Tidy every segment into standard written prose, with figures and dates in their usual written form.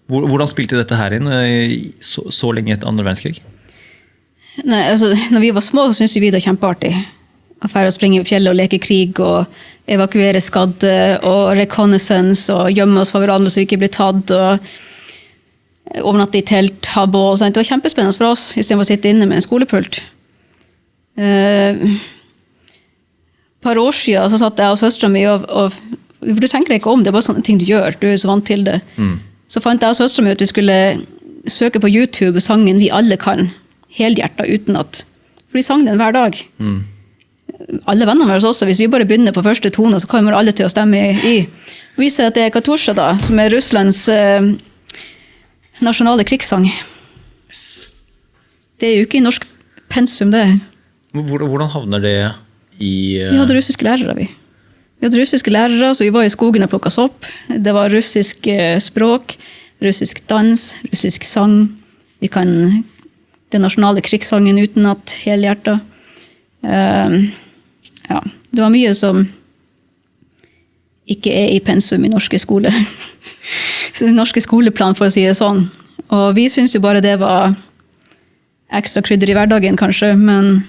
hvordan spilte dette her inn så lenge etter andre verdenskrig? Nei, altså, når vi var små, så syntes vi det var kjempeartig. Å fære og springe i fjellet og leke krig, og evakuere skadde, og reconnaissance, og gjemme oss for hverandre så vi ikke ble tatt, og overnatte i telt, ha bål. Det var kjempespennende for oss, i stedet for å sitte inne med en skolepult. Par år siden så satt jeg og søsteren min for du tenker deg ikke om, det er bare sånne ting du gjør, du er så vant til det. Så fant jeg og søsteren min at vi skulle søke på YouTube sangen Vi alle kan, helhjertet utenat. For de sang den hver dag. Alle vennene våre også, hvis vi bare begynner på første tone, så kommer alle til å stemme i. Vi ser at det er Katusha da, som er Russlands nasjonale krigssang. Det er jo ikke i norsk pensum, det. Hvordan havner det i... Vi hadde russiske lærere, vi. Vi hadde russiske lærere, så vi var i skogen og plukket sopp. Det var russisk språk, russisk dans, russisk sang. Vi kan den nasjonale krigssangen utenat, helhjertet. Ja, det var mye som ikke er i pensum i norske skole. Så den norske skoleplan, for å si det sånn. Og vi synes jo bare det var ekstra krydder i hverdagen, kanskje, men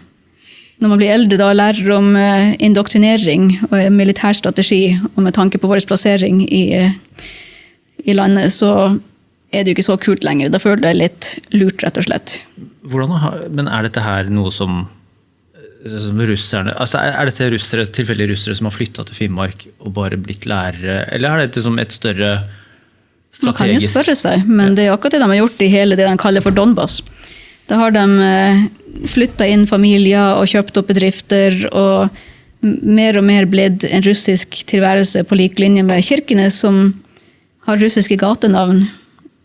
når man blir eldre da, lærer om indoktrinering og militærstrategi, og med tanke på vår plassering i landet, så er det jo ikke så kult lenger. Da føler jeg litt lurt, rett og slett. Men er dette her noe som russerne, altså er dette tilfeldige russere som har flyttet til Finnmark og bare blitt lærere, eller er dette som et større strategisk... Man kan jo spørre seg, men det er akkurat det de har gjort i hele det de kaller for Donbass. Da har de flyttet inn familier og kjøpt opp bedrifter, og mer blitt en russisk tilværelse på lik linje med Kirkenes, som har russiske gatenavn,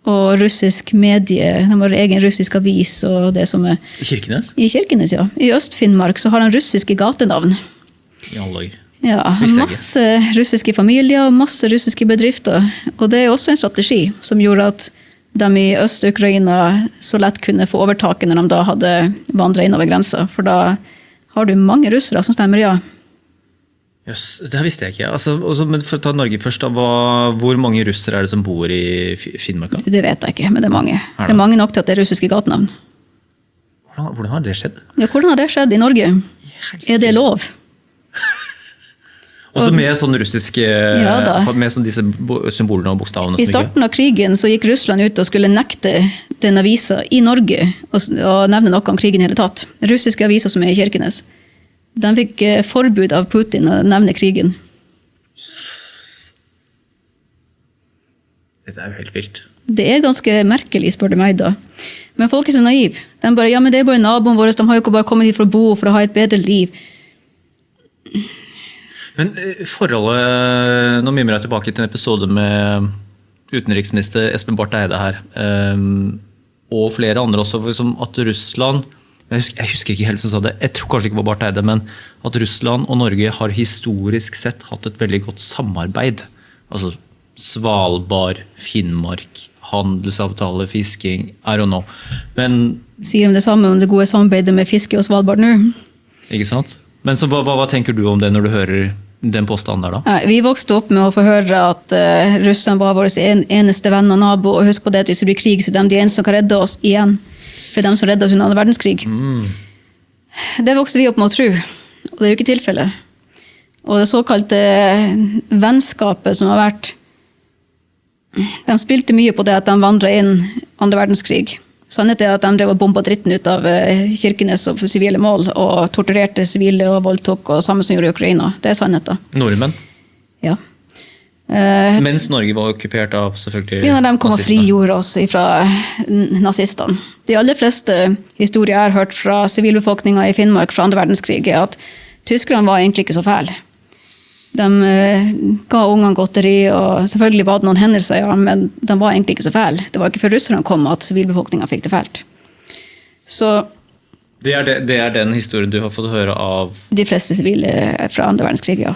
og russisk medie, de har egen russisk avis, og det som er... I Kirkenes? I Kirkenes, ja. I Øst-Finnmark så har de russiske gatenavn. I alle dager. Ja, masse russiske familier og masse russiske bedrifter. Og det er også en strategi som gjorde at de i Øst-Ukraina så lett kunne få overtaket når de da hadde vandret inn over grensa. For da har du mange russere som stemmer ja. Yes, det visste jeg ikke. Altså, men for å ta Norge først, da, hvor mange russere er det som bor i Finnmark? Det vet jeg ikke, men det er mange. Det er mange nok til at det er russiske gatenavn. Hvordan har det skjedd? Ja, hvordan har det skjedd i Norge? Er det lov? Også med sånn russiske, med sånn disse symbolene og bokstavene. I starten av krigen så gikk Russland ut og skulle nekte den avisa i Norge å nevne noe om krigen i hele tatt. Russiske aviser som er i Kirkenes. De fikk forbud av Putin å nevne krigen. Dette er jo helt vilt. Det er ganske merkelig, spør du meg da. Men folk er så naiv. De bare, ja, men det er bare naboen vår, de har jo ikke bare kommet hit for å bo, for å ha et bedre liv. Men forholdet, nå mimrer jeg tilbake til en episode med utenriksminister Espen Barth Eide her, og flere andre også, som at Russland, jeg husker ikke helt som sa det, jeg tror kanskje ikke det var Barth Eide, men at Russland og Norge har historisk sett hatt et veldig godt samarbeid. Altså Svalbard, Finnmark, handelsavtale, fisking, I don't know. Men, sier de det samme om det gode samarbeidet med fiske og Svalbard nå? Ikke sant? Men så hva tenker du om det når du hører den påstanden der da? Vi vokste opp med å få høre at Russland var vår eneste venn og nabo, og husk på det at hvis det blir krig, så er de eneste som kan redde oss igjen. For det er de som redde oss under andre verdenskrig. Det vokste vi opp med å tro, og det er jo ikke tilfellet. Og det såkalte vennskapet som har vært, de spilte mye på det at de vandret inn andre verdenskrig. Sannheten er at de drev og bombet dritten ut av Kirkenes og sivile mål, og torturerte sivile og voldtok, og samme som gjorde i Ukraina. Det er sannheten. Nordmenn? Ja. Mens Norge var okkupert av selvfølgelig ja, når de kom og frigjorde oss fra nazistene. De aller fleste historier jeg har hørt fra sivilbefolkningen i Finnmark fra andre verdenskrig er at tyskerne var egentlig ikke så fæle. De ga ungene godteri, og selvfølgelig var det noen hendelser, ja, men de var egentlig ikke så fæle. Det var ikke før russerne kom at sivilbefolkningen fikk det fælt. Så det er den historien du har fått høre av? De fleste sivile fra andre verdenskrig, ja.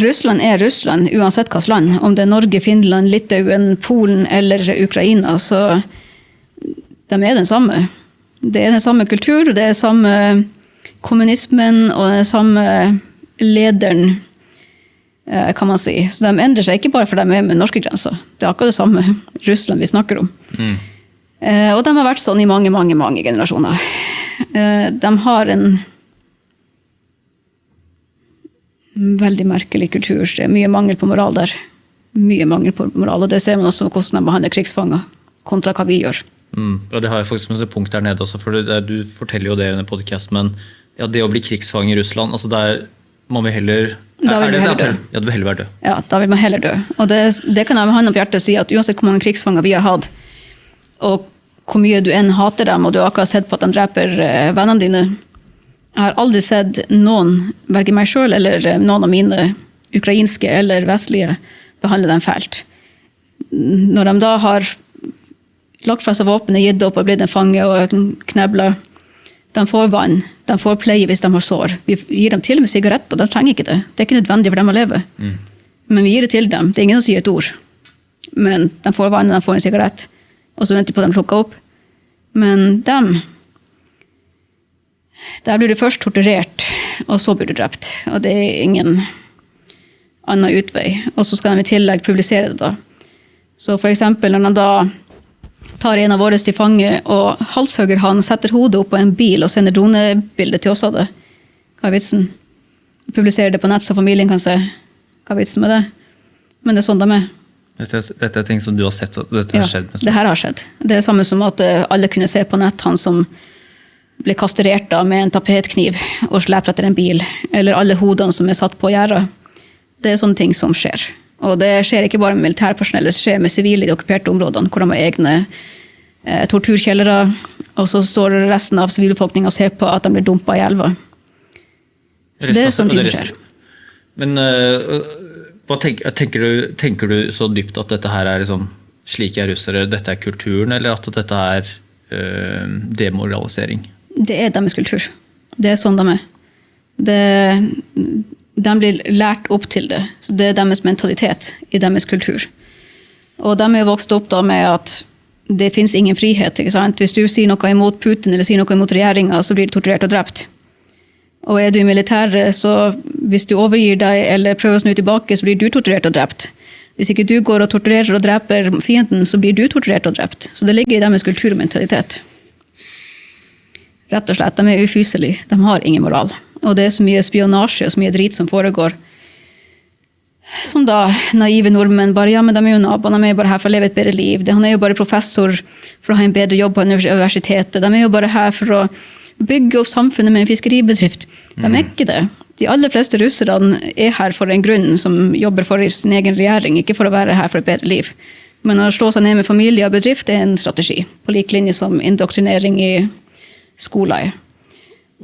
Russland er Russland, uansett hvilket land. Om det er Norge, Finland, Litauen, Polen eller Ukraina, så de er den samme. Det er den samme kultur, det er samme kommunismen og den samme lederen. kan man si. Så de endrer seg ikke bare for de med norske grenser. Det akkurat det samme Russland vi snakker om. Og de har vært sånn i mange, mange, mange generasjoner. De har en veldig merkelig kultur. Det mye mangel på moral der. Mye mangel på moral, og det ser man også hvordan de behandler krigsfanger, kontra hva vi gjør. Ja, det har jeg faktisk et punkt der nede også, for du forteller jo det under podcast, men ja, det å bli krigsfang i Russland, altså der må vi heller... Da vil vi heller dø. Ja, du vil heller være død. Ja, da vil man heller dø. Og det kan jeg med hånden på hjertet si, at uansett hvor mange krigsfanger vi har hatt, og hvor mye du enn hater dem, og du har akkurat sett på at de dreper vennene dine, jeg har aldri sett noen, hverken meg selv eller noen av mine ukrainske eller vestlige, behandle dem fælt. Når de da har lagt fra seg våpenet, gitt opp og blitt en fange og kneblet, de får vann, de får pleie hvis de har sår. Vi gir dem til og med sigaretter, de trenger ikke det. Det er ikke nødvendig for dem å leve. Men vi gir det til dem. Det er ingen som sier et ord. Men de får vann, de får en sigarett, og så venter de på at de plukker opp. Men dem, der blir du først torturert, og så blir du drept. Og det er ingen annen utvei. Og så skal de i tillegg publisere det da. Så for eksempel når de da tar en av våre til fange og halshøger han, setter hodet opp på en bil og sender dronebilder til oss av det. Hva er vitsen? Publiserer det på nett så familien kan se. Hva er vitsen med det? Men det er sånn de er. Dette er ting som du har sett, og dette har skjedd. Det her har skjedd. Det er samme som at alle kunne se på nett han som ble kastrert da med en tapetkniv og slept etter en bil, eller alle hodene som er satt på gjerdet. Det er sånne ting som skjer. Og det skjer ikke bare med militærpersonell, det skjer med sivile i de okkuperte områdene, hvor de har egne torturkjellere, og så står resten av sivilbefolkningen og ser på at de blir dumpet i elva. Så det er sånne ting som skjer. Men hva tenker du så dypt at dette her er liksom, slik er russere, dette er kulturen, eller at dette er demoralisering? Det er deres kultur. Det er sånn de er. De blir lært opp til det. Så det er deres mentalitet i deres kultur. Og de er vokst opp da med at det finnes ingen frihet. Ikke sant? Hvis du sier noe imot Putin eller sier noe imot regjeringen, så blir du torturert og drept. Og er du i militæret, så hvis du overgir deg eller prøver å snu tilbake, så blir du torturert og drept. Hvis ikke du går og torturerer og dreper fienden, så blir du torturert og drept. Så det ligger i deres kultur og mentalitet. Rett og slett, de er ufyselige. De har ingen moral. Og det er så mye spionasje og så mye drit som foregår. Som da naive nordmenn bare, ja, men de er jo naboene, de er jo bare her for å leve et bedre liv. Han er jo bare professor for å ha en bedre jobb på universitetet. De er jo bare her for å bygge opp samfunnet med en fiskeribedrift. De er ikke det. De aller fleste russerne er her for en grunn som jobber for sin egen regjering, ikke for å være her for et bedre liv. Men å slå seg ned med familie og bedrift er en strategi, på lik linje som indoktrinering i skoler.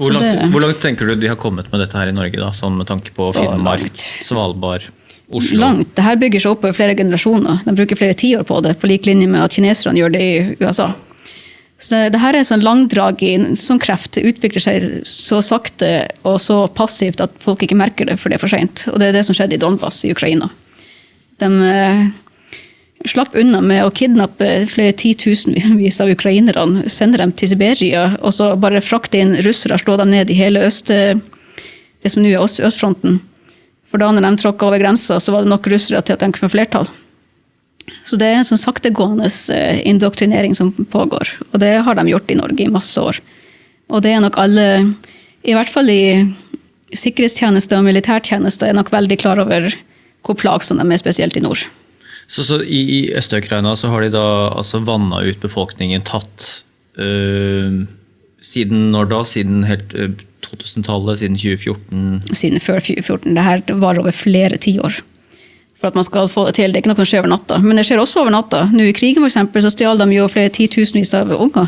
Hvor langt tenker du de har kommet med dette her i Norge, da? Sånn med tanke på Finnmark, Svalbard, Oslo? Langt. Dette bygger seg opp over flere generasjoner. De bruker flere tiår på det, på lik linje med at kineserne gjør det i USA. Så det her er en sånn langdrag i sånn kreft. Det utvikler seg så sakte og så passivt at folk ikke merker det, for det er for sent. Og det er det som skjedde i Donbass i Ukraina. De slapp unna med å kidnappe flere 10 000 av ukrainerne, sende dem til Siberia, og så bare frakte inn russere og slå dem ned i hele det som nå er østfronten. For da når de tråkket over grensa, så var det nok russere til at de kunne få flertall. Så det er en sånn saktegående indoktrinering som pågår, og det har de gjort i Norge i masse år. Og det er nok alle, i hvert fall i sikkerhetstjeneste og militærtjeneste, er nok veldig klar over hvor plagsomme de er, spesielt i nord. Så i Øst-Ukraina så har de da altså vannet ut befolkningen, tatt siden når da? Siden helt 2000-tallet, siden 2014? Siden før 2014. Det her var over flere 10 år. For at man skal få det til. Det er ikke noe som skjer over natta. Men det skjer også over natta. Nå i krigen for eksempel, så stjal de jo flere 10 000 av unger.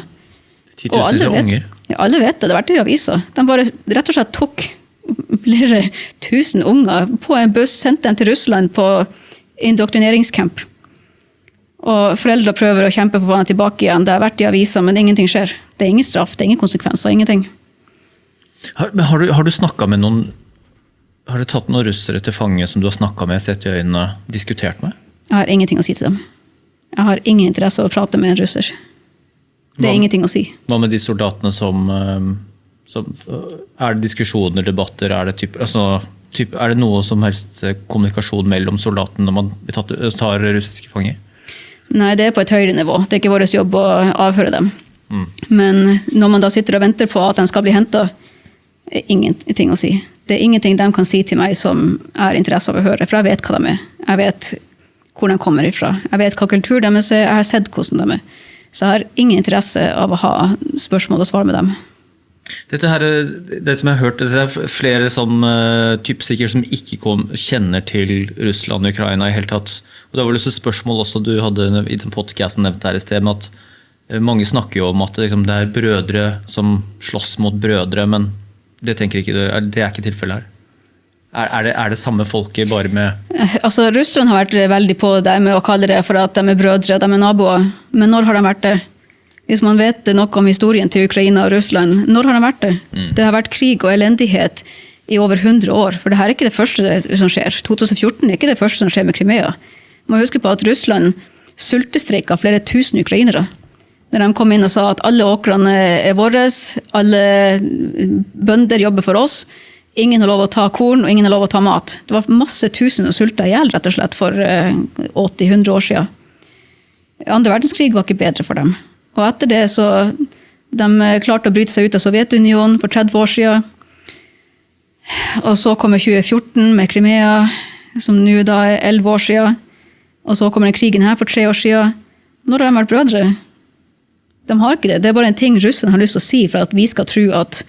10 000 av unger? Ja, alle vet det. Det har vært i avisa. De bare rett og slett tok flere 1000 unger på en buss, sendte dem til Russland på indoktrineringscamp. Og foreldre prøver å kjempe for å få henne tilbake igjen. Det har vært i avisa, men ingenting skjer. Det er ingen straff, det er ingen konsekvenser, ingenting. Har du snakket med noen, har du tatt noen russere til fange som du har snakket med, sett i øynene, diskutert med? Jeg har ingenting å si til dem. Jeg har ingen interesse av å prate med en russer. Det er ingenting å si. Hva med de soldatene som er det diskusjoner, debatter, er det typer, altså det noe som helst kommunikasjon mellom soldatene når man tar russiske fanger? Nei, det på et høyere nivå. Det ikke vår jobb å avhøre dem. Men når man da sitter og venter på at de skal bli hentet, ingenting å si. Det ingenting de kan si til meg som er interesse av å høre, for jeg vet hva de Jeg vet hvor de kommer ifra. Jeg vet hva kultur de jeg har sett hvordan de Så jeg har ingen interesse av å ha spørsmål og svar med dem. Dette her, det som jeg har hørt, det er flere som typsikkert som ikke kjenner til Russland og Ukraina i hele tatt. Og det var vel et spørsmål også du hadde i den podcasten nevnt her i sted, med at mange snakker jo om at liksom, det er brødre som slåss mot brødre, men det tenker ikke du, det er ikke tilfellet her. Er det samme folket bare med... Altså, Russland har vært veldig på det med å kalle det for at de er brødre, de er naboer. Men når har de vært det? Hvis man vet noe om historien til Ukraina og Russland, når har de vært det? Det har vært krig og elendighet i over 100 år, for det her er ikke det første som skjer. 2014 er ikke det første som skjer med Crimea. Man må huske på at Russland sultestreika flere tusen ukrainere. Når de kom inn og sa at alle åkrene er våre, alle bønder jobber for oss, ingen har lov å ta korn, og ingen har lov å ta mat. Det var masse tusen og sulta ihjel, rett og slett, for 80-100 år siden. Andre verdenskrig var ikke bedre for dem. Og etter det så de klarte å bryte seg ut av Sovjetunionen for 30 år siden. Og så kommer 2014 med Crimea, som nå da er 11 år siden. Og så kommer krigen her for 3 år siden. Når har de vært brødre? De har ikke det. Det er bare en ting russerne har lyst til å si, for at vi skal tro at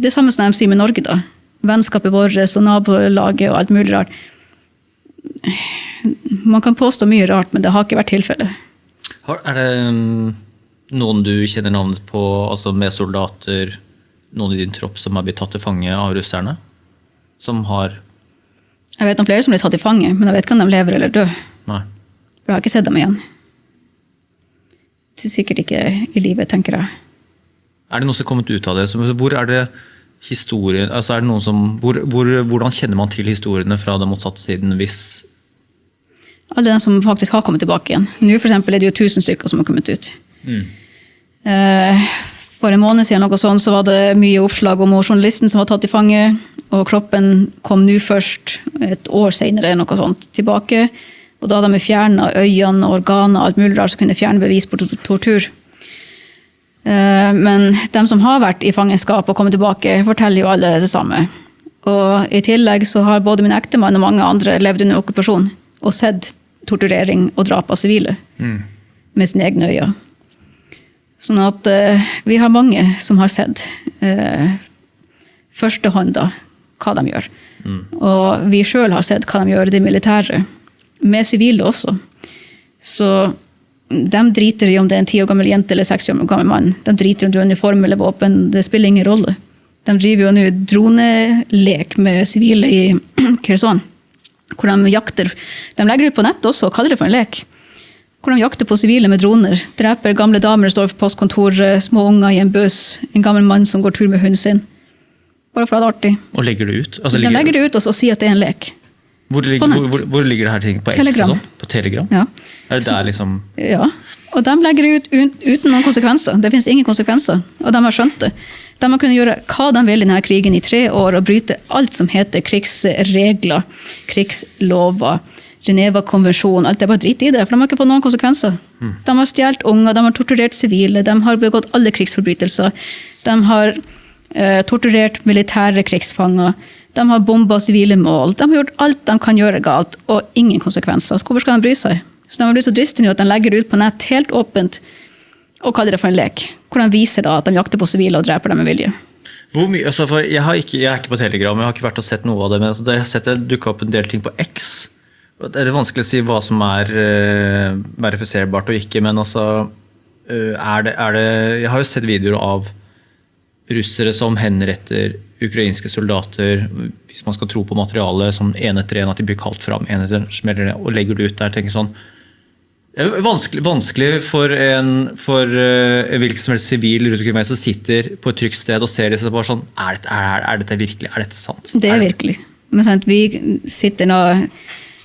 det samme som de sier med Norge da. Vennskapet vårt og nabolaget og alt mulig rart. Man kan påstå mye rart, men det har ikke vært tilfellet. Er det noen du kjenner navnet på, altså med soldater, noen i din tropp som har blitt tatt til fange av russerne? Som har... Jeg vet om flere som blir tatt til fange, men jeg vet ikke om de lever eller dør. Nei. For jeg har ikke sett dem igjen. Sikkert ikke i livet, tenker jeg. Er det noe som har kommet ut av det? Hvor er det historien, altså er det noen som, hvordan kjenner man til historiene fra den motsatte siden hvis... Alle de som faktisk har kommet tilbake igjen. Nå for eksempel er det jo 1000 stykker som har kommet ut. For en måned siden noe sånt, så var det mye oppslag om journalisten som var tatt i fange, og kroppen kom nå først et år senere noe sånt tilbake, og da hadde de fjernet øyene, organer, alt mulig rart som kunne fjerne bevis på tortur. Men de som har vært i fangenskap og kommet tilbake, forteller jo alle det samme. Og i tillegg så har både min ektemann og mange andre levd under okkupasjon og sett torturering og drap av sivile med sine egne øyne. Sånn at vi har mange som har sett førstehånd da, hva de gjør. Og vi selv har sett hva de gjør i det militære, med sivile også. Så de driter i om det er en 10 år gammel jente eller 6 år gammel mann. De driter om det er uniform eller våpen, det spiller ingen rolle. De driver jo nå dronelek med sivile i Kherson, hvor de jakter. De legger ut på nett også og kaller det for en lek. Hvor de jakter på sivile med droner, dreper gamle damer som står på postkontoret, små unger i en buss, en gammel mann som går tur med hunden sin. Bare for at det er artig. Og legger det ut? Altså, de legger det ut og sier at det er en lek. Hvor ligger det her ting? På Telegram. X? På Telegram? Ja. Er det der liksom... Ja, og de legger det ut uten noen konsekvenser. Det finnes ingen konsekvenser, og de har skjønt det. De har kunnet gjøre hva de vil i denne krigen i 3 år, og bryte alt som heter krigsregler, krigslover, Geneva-konvensjon, alt det er bare drit i det, for de har ikke fått noen konsekvenser. De har stjålet unger, de har torturert sivile, de har begått alle krigsforbrytelser, de har torturert militære krigsfanger, de har bombet sivile mål, de har gjort alt de kan gjøre galt, og ingen konsekvenser. Så hvorfor skal de bry seg? Så de har blitt så dristige nå at de legger det ut på nett helt åpent, og kaller det for en lek, hvor de viser da at de jakter på sivile og dreper dem med vilje. Hvor mye, altså for jeg er ikke på Telegram, jeg har ikke vært og sett noe av det, men altså, jeg har sett det dukke opp en del ting på X. Det er vanskelig å si hva som er verifiserbart og ikke, men altså, jeg har jo sett videoer av russere som henretter ukrainske soldater, hvis man skal tro på materialet, som en etter en, at de blir kalt fram, en etter en smeller det, og legger det ut der, tenker sånn. Det er vanskelig for hvilken som helst sivil rundt omkring som sitter på et trygt sted og ser det, så bare sånn, er dette virkelig, er dette sant? Det er virkelig. Men sant, vi sitter nå,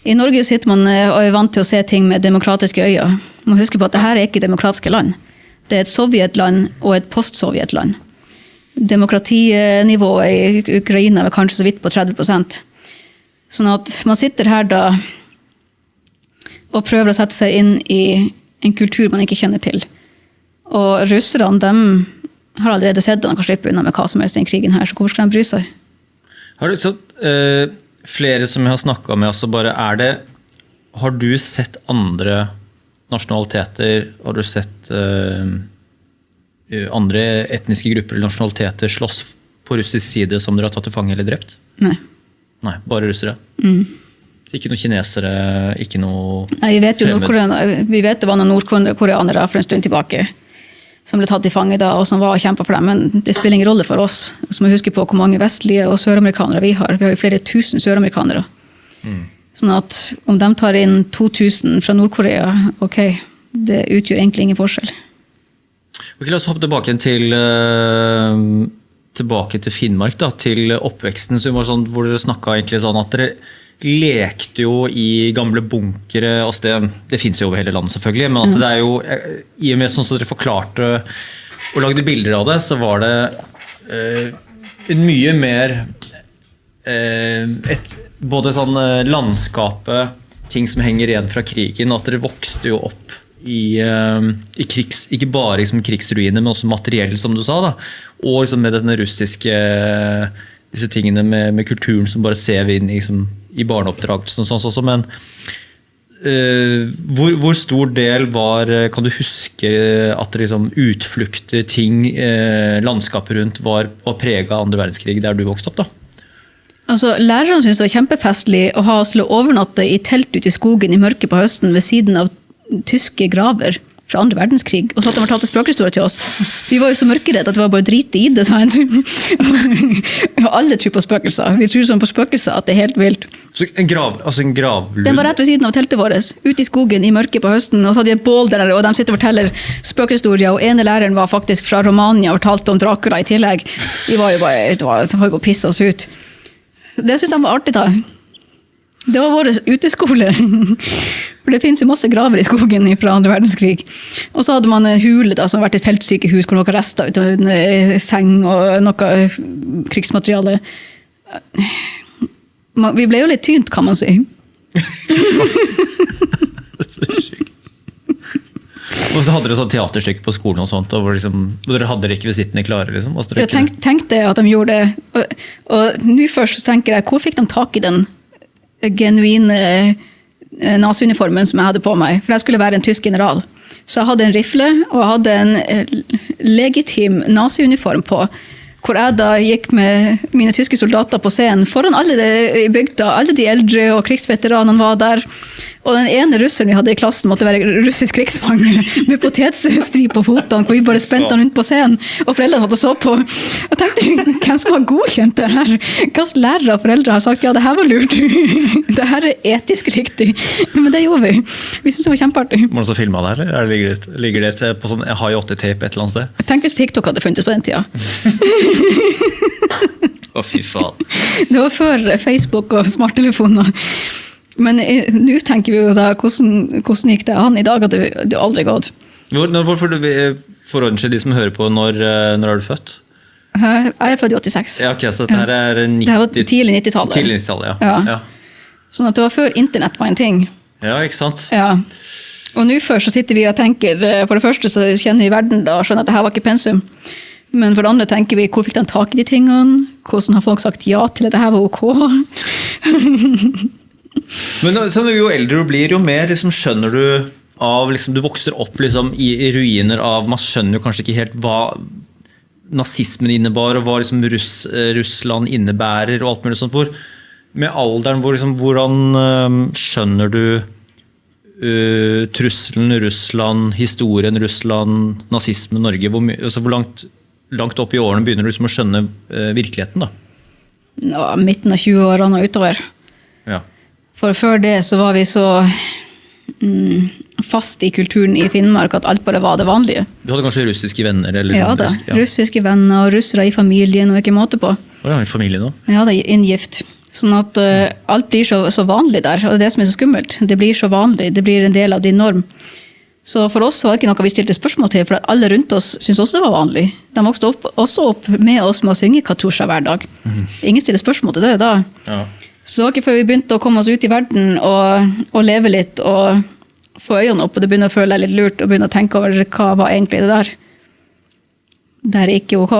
i Norge sitter man og er vant til å se ting med demokratiske øyne. Man husker på at dette er ikke demokratiske land. Det er et sovjetland og et post-sovjetland. Demokratinivået i Ukraina var kanskje så vidt på 30%. Sånn at man sitter her da og prøver å sette seg inn i en kultur man ikke kjenner til. Og russerne, de har allerede sett at de kan slippe unna med hva som helst i den krigen her, så hvorfor skal de bry seg? Har du flere som jeg har snakket med, altså bare har du sett andre nasjonaliteter, har du sett andre etniske grupper eller nasjonaliteter slåss på russisk side som dere har tatt til fange eller drept? Nei. Nei, bare russere? Ikke noen kinesere, ikke noe Nei, vi vet det var noen nordkoreanere for en stund tilbake som ble tatt i fange da, og som var og kjempet for dem, men det spiller ingen rolle for oss. Så må vi huske på hvor mange vestlige og søramerikanere vi har. Vi har jo flere tusen søramerikanere. Sånn at om de tar inn 2000 fra Nord-Korea, ok, det utgjør egentlig ingen forskjell. Ok, la oss hoppe tilbake til Finnmark, da, til oppveksten, som var sånn, hvor dere snakket egentlig sånn at dere lekte jo i gamle bunkere, altså det finnes jo over hele landet selvfølgelig, men at det jo, i og med sånn som dere forklarte og lagde bilder av det, så var det mye mer både sånn landskapet, ting som henger igjen fra krigen, at dere vokste jo opp i ikke bare liksom krigsruiner, men også materiell, som du sa da, og liksom med denne russiske disse tingene med kulturen som bare ser vi inn liksom, i barneoppdragelsen og sånn også, men hvor stor del kan du huske at liksom, utflukter, ting, landskapet rundt var preget av andre verdenskrig der du vokste opp da? Altså, lærerne synes det var kjempefestlig å ha oss til å overnatte i telt ute i skogen i mørket på høsten ved siden av tyske graver fra andre verdenskrig, og så at de fortalte spøkelseshistorier til oss. Vi var jo så mørkeredd at det var bare drit i det, sant? Og alle tror på spøkelser. Vi tror sånn på spøkelser at det helt vilt. Så en gravlund? Den var rett ved siden av teltet vårt, ute i skogen i mørket på høsten, og så hadde de et bål der, og de sitter og forteller spøkelseshistorier, og ene læreren var faktisk fra Romania og fortalte om Dracula i tillegg. Vi var jo bare å pisse oss ut. Det synes de var artig da. Det var vår uteskole. For det finnes jo masse graver i skogen fra andre verdenskrig. Og så hadde man en hule da, som har vært et feltsykehus, hvor noen rester ut av en seng og noe krigsmateriale. Vi ble jo litt tynt, kan man si. Det er så sykt. Og så hadde dere sånn teaterstykke på skolen og sånt, og hvor dere hadde rekvisittene klare, liksom? Jeg tenkte at de gjorde det. Og nå først så tenker jeg, hvor fikk de tak i den genuine nazi-uniformen som jeg hadde på meg? For jeg skulle være en tysk general. Så jeg hadde en rifle, og jeg hadde en legitim nazi-uniform på, hvor jeg da gikk med mine tyske soldater på scenen foran alle i bygda, alle de eldre og krigsveteranene var der. Og den ene russeren vi hadde i klassen måtte være russisk krigsfange med potetstri på fotene, hvor vi bare spente han rundt på scenen, og foreldrene hadde så på. Jeg tenkte, hvem som har godkjent det her? Hvilke lærere og foreldre har sagt, ja, det her var lurt. Det her etisk riktig. Men det gjorde vi. Vi synes det var kjempeartig. Må du så filme det, eller ligger det på sånn H8-tape et eller annet sted? Tenk hvis TikTok hadde funnet på den tida. Fy faen. Det var før Facebook og smarttelefoner. Men nå tenker vi jo da, hvordan gikk det an i dag, at det aldri gått. Hvorfor forordner seg de som hører på, når er du født? Jeg er født i 86. Ja, ok, så dette her 90... Det var tidlig 90-tallet. Tidlig 90-tallet, ja. Ja. Sånn at det var før internett var en ting. Ja, ikke sant? Ja. Og nå først så sitter vi og tenker, for det første så kjenner vi verden da, og skjønner at det her var ikke pensum. Men for det andre tenker vi, hvor fikk de tak i de tingene? Hvordan har folk sagt ja til at det her var ok? Men så jo eldre du blir, jo mer liksom, skjønner du av, liksom, du vokser opp liksom, i ruiner av, man skjønner jo kanskje ikke helt hva nazismen innebar, og hva liksom, Russland innebærer, og alt mulig sånt. Med alderen, liksom, hvordan skjønner du trusselen Russland, historien Russland, nazismen Norge, hvor langt opp i årene begynner du liksom, å skjønne virkeligheten da? Ja, midten av 20-årene og utover. Ja. For før det så var vi så fast i kulturen i Finnmark at alt bare var det vanlige. Du hadde kanskje russiske venner? Eller ja da, russiske venner og russere i familien og ikke måte på. Ja, i familien også? Ja, det er inngift. Sånn at alt blir så vanlig der, og det er det som er så skummelt. Det blir så vanlig, det blir en del av din norm. Så for oss var det ikke noe vi stilte spørsmål til, for alle rundt oss syntes også det var vanlig. De vokste også opp med oss med å synge Katusha hver dag. Ingen stiller spørsmål til det da. Ja. Så det var ikke før vi begynte å komme oss ut i verden og leve litt og få øynene opp, og det begynner å føle litt lurt og begynne å tenke over hva var egentlig det der. Det er ikke ok.